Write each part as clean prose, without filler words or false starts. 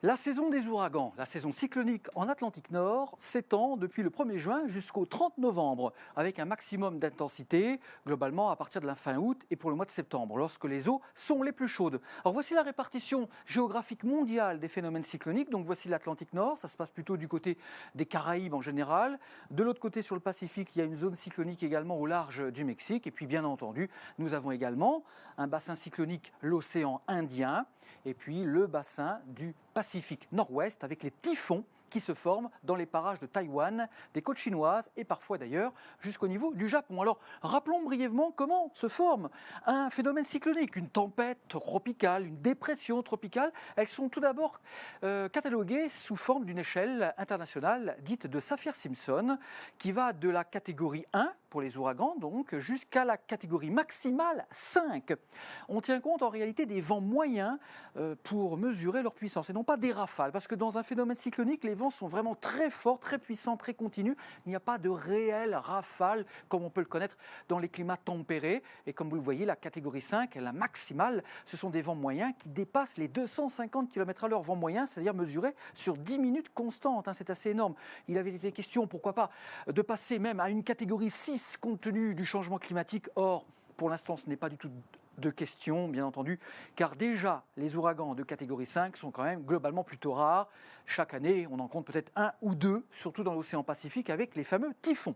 La saison des ouragans, la saison cyclonique en Atlantique Nord, s'étend depuis le 1er juin jusqu'au 30 novembre, avec un maximum d'intensité, globalement à partir de la fin août et pour le mois de septembre, lorsque les eaux sont les plus chaudes. Alors voici la répartition géographique mondiale des phénomènes cycloniques. Donc voici l'Atlantique Nord, ça se passe plutôt du côté des Caraïbes en général. De l'autre côté, sur le Pacifique, il y a une zone cyclonique également au large du Mexique. Et puis bien entendu, nous avons également un bassin cyclonique, l'océan Indien, et puis le bassin du Pacifique Nord-Ouest avec les typhons qui se forment dans les parages de Taïwan, des côtes chinoises et parfois d'ailleurs jusqu'au niveau du Japon. Alors rappelons brièvement comment se forme un phénomène cyclonique, une tempête tropicale, une dépression tropicale. Elles sont tout d'abord cataloguées sous forme d'une échelle internationale dite de Saffir-Simpson qui va de la catégorie 1 pour les ouragans donc jusqu'à la catégorie maximale 5. On tient compte en réalité des vents moyens pour mesurer leur puissance et non pas des rafales, parce que dans un phénomène cyclonique, les vents sont vraiment très forts, très puissants, très continus. Il n'y a pas de réelles rafales comme on peut le connaître dans les climats tempérés. Et comme vous le voyez, la catégorie 5, la maximale, ce sont des vents moyens qui dépassent les 250 km/h vent moyen, c'est-à-dire mesurés sur 10 minutes constantes. C'est assez énorme. Il avait été question, pourquoi pas, de passer même à une catégorie 6 compte tenu du changement climatique. Or, pour l'instant, ce n'est pas du tout de question, bien entendu, car déjà, les ouragans de catégorie 5 sont quand même globalement plutôt rares. Chaque année, on en compte peut-être un ou deux, surtout dans l'océan Pacifique, avec les fameux typhons.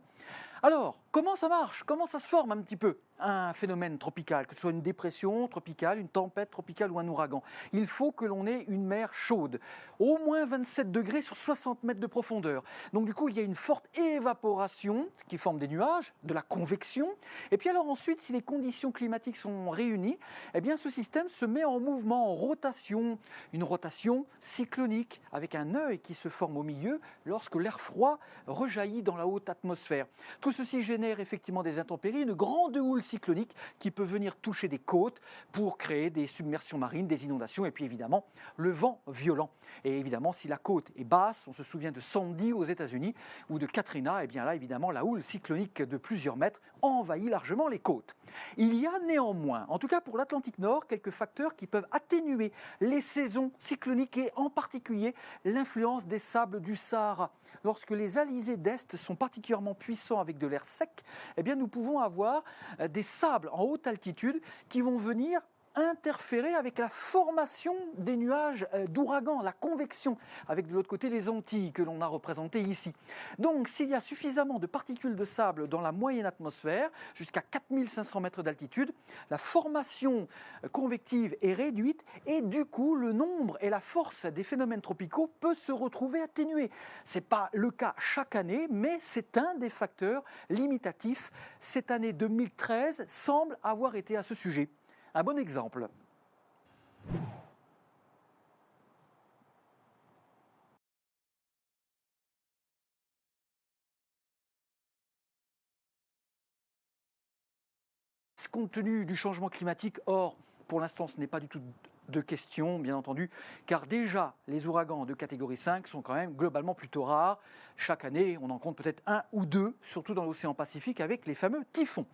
Alors, comment ça marche? Comment ça se forme un petit peu un phénomène tropical, que ce soit une dépression tropicale, une tempête tropicale ou un ouragan? Il faut que l'on ait une mer chaude, au moins 27 degrés sur 60 mètres de profondeur. Donc du coup, il y a une forte évaporation qui forme des nuages, de la convection. Et puis alors ensuite, si les conditions climatiques sont réunies, eh bien ce système se met en mouvement, en rotation, une rotation cyclonique avec un œil qui se forme au milieu lorsque l'air froid rejaillit dans la haute atmosphère. Tout ceci génère effectivement des intempéries, une grande houle cyclonique qui peut venir toucher des côtes pour créer des submersions marines, des inondations et puis évidemment le vent violent. Et évidemment, si la côte est basse, on se souvient de Sandy aux États-Unis ou de Katrina, et bien là évidemment la houle cyclonique de plusieurs mètres envahit largement les côtes. Il y a néanmoins, en tout cas pour l'Atlantique Nord, quelques facteurs qui peuvent atténuer les saisons cycloniques et en particulier l'influence des sables du Sahara. Lorsque les alizés d'Est sont particulièrement puissants avec de l'air sec, eh bien nous pouvons avoir des sables en haute altitude qui vont venir interférer avec la formation des nuages d'ouragans, la convection, avec de l'autre côté les Antilles que l'on a représentées ici. Donc s'il y a suffisamment de particules de sable dans la moyenne atmosphère, jusqu'à 4500 mètres d'altitude, la formation convective est réduite et du coup le nombre et la force des phénomènes tropicaux peut se retrouver atténué. Ce n'est pas le cas chaque année, mais c'est un des facteurs limitatifs. Cette année 2013 semble avoir été à ce sujet. Un bon exemple. Compte tenu du changement climatique, or, pour l'instant, ce n'est pas du tout de question, bien entendu, car déjà, les ouragans de catégorie 5 sont quand même globalement plutôt rares. Chaque année, on en compte peut-être un ou deux, surtout dans l'océan Pacifique, avec les fameux typhons.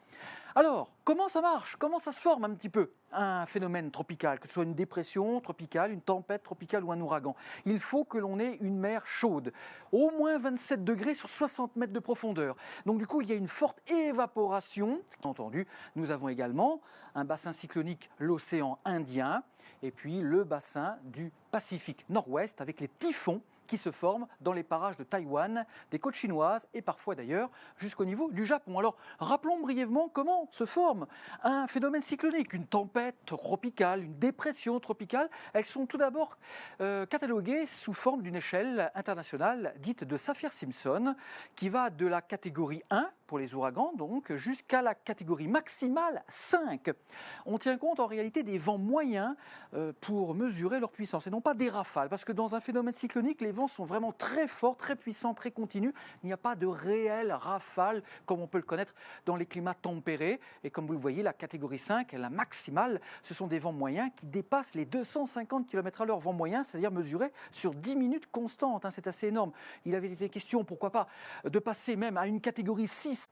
Alors, comment ça marche? Comment ça se forme un petit peu un phénomène tropical, que ce soit une dépression tropicale, une tempête tropicale ou un ouragan? Il faut que l'on ait une mer chaude, au moins 27 degrés sur 60 mètres de profondeur. Donc du coup, il y a une forte évaporation. Entendu, nous avons également un bassin cyclonique, l'océan Indien, et puis le bassin du Pacifique Nord-Ouest avec les typhons qui se forment dans les parages de Taïwan, des côtes chinoises et parfois d'ailleurs jusqu'au niveau du Japon. Alors rappelons brièvement comment se forme un phénomène cyclonique, une tempête tropicale, une dépression tropicale. Elles sont tout d'abord cataloguées sous forme d'une échelle internationale dite de Saffir-Simpson qui va de la catégorie 1 pour les ouragans donc jusqu'à la catégorie maximale 5. On tient compte en réalité des vents moyens pour mesurer leur puissance et non pas des rafales, parce que dans un phénomène cyclonique, les vents sont vraiment très forts, très puissants, très continus. Il n'y a pas de réelles rafales comme on peut le connaître dans les climats tempérés. Et comme vous le voyez, la catégorie 5, la maximale, ce sont des vents moyens qui dépassent les 250 km/h vent moyen, c'est-à-dire mesurés sur 10 minutes constantes. C'est assez énorme. Il avait été question, pourquoi pas, de passer même à une catégorie 6.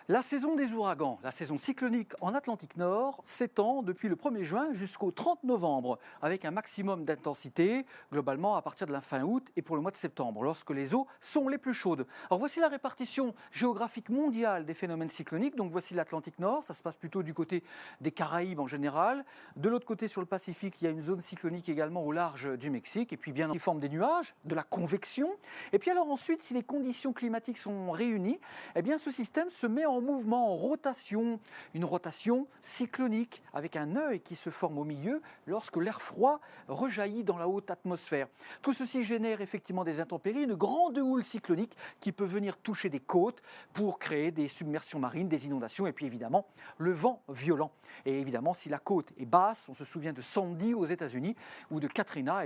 La saison des ouragans, la saison cyclonique en Atlantique Nord, s'étend depuis le 1er juin jusqu'au 30 novembre, avec un maximum d'intensité, globalement à partir de la fin août et pour le mois de septembre, lorsque les eaux sont les plus chaudes. Alors voici la répartition géographique mondiale des phénomènes cycloniques. Donc voici l'Atlantique Nord, ça se passe plutôt du côté des Caraïbes en général. De l'autre côté, sur le Pacifique, il y a une zone cyclonique également au large du Mexique, et puis bien qui forme des nuages, de la convection. Et puis alors ensuite, si les conditions climatiques sont réunies, eh bien ce système se met en mouvement, en rotation, une rotation cyclonique avec un œil qui se forme au milieu lorsque l'air froid rejaillit dans la haute atmosphère. Tout ceci génère effectivement des intempéries, une grande houle cyclonique qui peut venir toucher des côtes pour créer des submersions marines, des inondations et puis évidemment le vent violent. Et évidemment si la côte est basse, on se souvient de Sandy aux États-Unis ou de Katrina,